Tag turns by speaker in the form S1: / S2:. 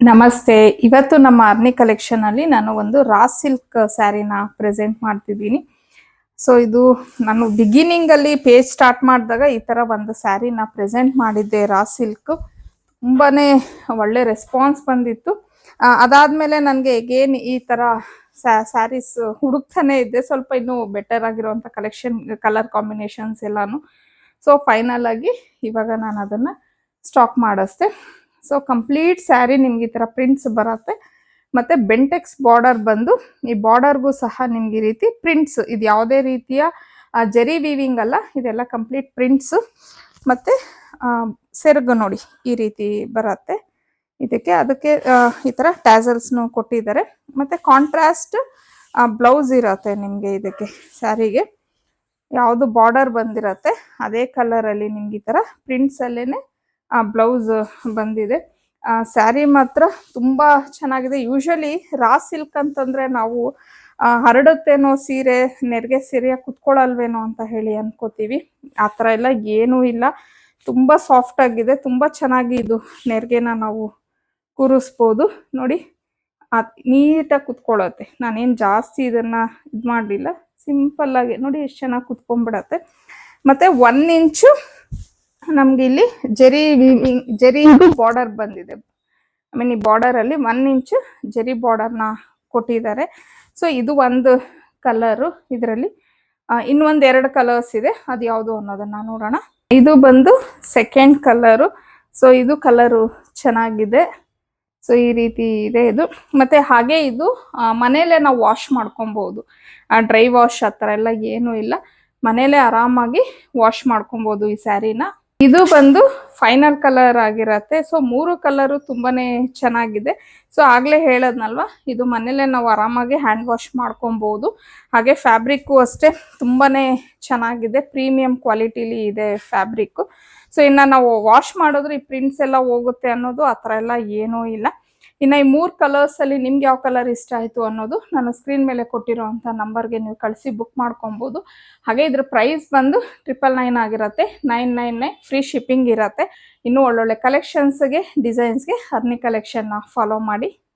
S1: ನಮಸ್ತೆ. ಇವತ್ತು ನಮ್ಮ ಆರ್ನಿ ಕಲೆಕ್ಷನ್ ಅಲ್ಲಿ ನಾನು ಒಂದು ರಾ ಸಿಲ್ಕ್ ಸ್ಯಾರಿನ ಪ್ರೆಸೆಂಟ್ ಮಾಡ್ತಿದ್ದೀನಿ. ಸೊ ಇದು ನಾನು ಬಿಗಿನಿಂಗ್ ಅಲ್ಲಿ ಪೇಜ್ ಸ್ಟಾರ್ಟ್ ಮಾಡಿದಾಗ ಈ ತರ ಒಂದು ಸ್ಯಾರಿನ ಪ್ರೆಸೆಂಟ್ ಮಾಡಿದ್ದೆ. ರಾ ಸಿಲ್ಕ್ ತುಂಬಾನೇ ಒಳ್ಳೆ ರೆಸ್ಪಾನ್ಸ್ ಬಂದಿತ್ತು. ಅದಾದ್ಮೇಲೆ ನನಗೆ ಅಗೇನ್ ಈ ತರ ಸ್ಯಾರೀಸ್ ಹುಡುಕ್ತಾನೆ ಇದ್ದೆ, ಸ್ವಲ್ಪ ಇನ್ನೂ ಬೆಟರ್ ಆಗಿರುವಂತ ಕಲೆಕ್ಷನ್, ಕಲರ್ ಕಾಂಬಿನೇಷನ್ಸ್ ಎಲ್ಲಾನು. ಸೊ ಫೈನಲ್ ಆಗಿ ಇವಾಗ ನಾನು ಅದನ್ನ ಸ್ಟಾಕ್ ಮಾಡಿಸ್ದೆ. ಸೊ ಕಂಪ್ಲೀಟ್ ಸ್ಯಾರಿ ನಿಮ್ಗೆ ಈ ತರ ಪ್ರಿಂಟ್ಸ್ ಬರುತ್ತೆ. ಮತ್ತೆ ಬೆಂಟೆಕ್ಸ್ ಬಾರ್ಡರ್ ಬಂದು ಈ ಬಾರ್ಡರ್ಗೂ ಸಹ ನಿಮ್ಗೆ ಈ ರೀತಿ ಪ್ರಿಂಟ್ಸ್, ಇದು ಯಾವುದೇ ರೀತಿಯ ಜರಿ ವೀವಿಂಗ್ ಅಲ್ಲ, ಇದೆಲ್ಲ ಕಂಪ್ಲೀಟ್ ಪ್ರಿಂಟ್ಸ್. ಮತ್ತೆ ಸೆರಗು ನೋಡಿ ಈ ರೀತಿ ಬರುತ್ತೆ. ಅದಕ್ಕೆ ಈ ತರ ಟ್ಯಾಸಲ್ಸ್ನು ಕೊಟ್ಟಿದ್ದಾರೆ. ಮತ್ತೆ ಕಾಂಟ್ರಾಸ್ಟ್ ಬ್ಲೌಸ್ ಇರತ್ತೆ ನಿಮ್ಗೆ. ಇದಕ್ಕೆ ಸ್ಯಾರಿಗೆ ಯಾವುದು ಬಾರ್ಡರ್ ಬಂದಿರತ್ತೆ ಅದೇ ಕಲರ್ ಅಲ್ಲಿ ನಿಮ್ಗೆ ಈ ತರ ಪ್ರಿಂಟ್ಸ್ ಅಲ್ಲೇನೆ ಬ್ಲೌಸ್ ಬಂದಿದೆ. ಸ್ಯಾರಿ ಮಾತ್ರ ತುಂಬಾ ಚೆನ್ನಾಗಿದೆ. ಯೂಶಲಿ ರಾ ಸಿಲ್ಕ್ ಅಂತಂದ್ರೆ ನಾವು ಹರಡುತ್ತೇನೋ ಸೀರೆ, ನೆರಿಗೆ ಸೀರೆ ಕುತ್ಕೊಳ್ಳಲ್ವೇನೋ ಅಂತ ಹೇಳಿ ಅನ್ಕೋತೀವಿ. ಆ ಥರ ಎಲ್ಲ ಏನೂ ಇಲ್ಲ. ತುಂಬಾ ಸಾಫ್ಟ್ ಆಗಿದೆ, ತುಂಬಾ ಚೆನ್ನಾಗಿ ಇದು ನೆರಿಗೆನ ನಾವು ಕೂರಿಸ್ಬೋದು. ನೋಡಿ ನೀಟಾಗಿ ಕುತ್ಕೊಳ್ಳುತ್ತೆ. ನಾನೇನು ಜಾಸ್ತಿ ಇದನ್ನ ಇದು ಮಾಡಲಿಲ್ಲ, ಸಿಂಪಲ್ ಆಗಿ ನೋಡಿ ಎಷ್ಟು ಚೆನ್ನಾಗಿ ಕುತ್ಕೊಂಡ್ಬಿಡತ್ತೆ. ಮತ್ತೆ 1 ಇಂಚು ನಮ್ಗೆ ಇಲ್ಲಿ ಜರಿ ಬಾರ್ಡರ್ ಬಂದಿದೆ. ಈ ಬಾರ್ಡರ್ ಅಲ್ಲಿ 1 ಇಂಚು ಜರಿ ಬಾರ್ಡರ್ನ ಕೊಟ್ಟಿದ್ದಾರೆ. ಸೊ ಇದು ಒಂದು ಕಲರು. ಇದರಲ್ಲಿ ಇನ್ನೊಂದು 2 ಕಲರ್ಸ್ ಇದೆ, ಅದು ಯಾವುದು ಅನ್ನೋದನ್ನ ನೋಡೋಣ. ಇದು ಬಂದು ಸೆಕೆಂಡ್ ಕಲರು. ಸೊ ಇದು ಕಲರು ಚೆನ್ನಾಗಿದೆ. ಸೊ ಈ ರೀತಿ ಇದೆ ಇದು. ಮತ್ತೆ ಹಾಗೆ ಇದು ಮನೇಲೆ ನಾವು ವಾಶ್ ಮಾಡ್ಕೊಬಹುದು. ಡ್ರೈ ವಾಶ್ ಆ ಥರ ಎಲ್ಲ ಏನೂ ಇಲ್ಲ, ಮನೇಲೆ ಆರಾಮಾಗಿ ವಾಶ್ ಮಾಡ್ಕೊಬಹುದು ಈ ಸ್ಯಾರಿನ. ಇದು ಬಂದು ಫೈನಲ್ ಕಲರ್ ಆಗಿರತ್ತೆ. ಸೊ 3 ಕಲರು ತುಂಬಾನೇ ಚೆನ್ನಾಗಿದೆ. ಸೊ ಆಗ್ಲೇ ಹೇಳದ್ನಲ್ವಾ, ಇದು ಮನೇಲೆ ನಾವು ಆರಾಮಾಗಿ ಹ್ಯಾಂಡ್ ವಾಶ್ ಮಾಡ್ಕೊಬಹುದು. ಹಾಗೆ ಫ್ಯಾಬ್ರಿಕ್ಕು ಅಷ್ಟೇ ತುಂಬಾನೇ ಚೆನ್ನಾಗಿದೆ, ಪ್ರೀಮಿಯಂ ಕ್ವಾಲಿಟಿಲಿ ಇದೆ ಫ್ಯಾಬ್ರಿಕ್. ಸೊ ಇನ್ನ ನಾವು ವಾಶ್ ಮಾಡಿದ್ರೆ ಈ ಪ್ರಿಂಟ್ಸ್ ಎಲ್ಲ ಹೋಗುತ್ತೆ ಅನ್ನೋದು ಆ ಥರ ಎಲ್ಲ ಏನೂ ಇಲ್ಲ. ಇನ್ನು ಈ 3 ಕಲರ್ಸ್ ಅಲ್ಲಿ ನಿಮ್ಗೆ ಯಾವ ಕಲರ್ ಇಷ್ಟ ಆಯ್ತು ಅನ್ನೋದು ನಾನು ಸ್ಕ್ರೀನ್ ಮೇಲೆ ಕೊಟ್ಟಿರೋಂಥ ನಂಬರ್ಗೆ ನೀವು ಕಳಿಸಿ ಬುಕ್ ಮಾಡ್ಕೊಬಹುದು. ಹಾಗೆ ಇದ್ರ ಪ್ರೈಸ್ ಬಂದು 999 ಆಗಿರತ್ತೆ. 999 ಫ್ರೀ ಶಿಪ್ಪಿಂಗ್ ಇರತ್ತೆ. ಇನ್ನೂ ಒಳ್ಳೊಳ್ಳೆ ಕಲೆಕ್ಷನ್ಸ್ಗೆ, ಡಿಸೈನ್ಸ್ಗೆ ಆರ್ನಿ ಕಲೆಕ್ಷನ್ನ ಫಾಲೋ ಮಾಡಿ.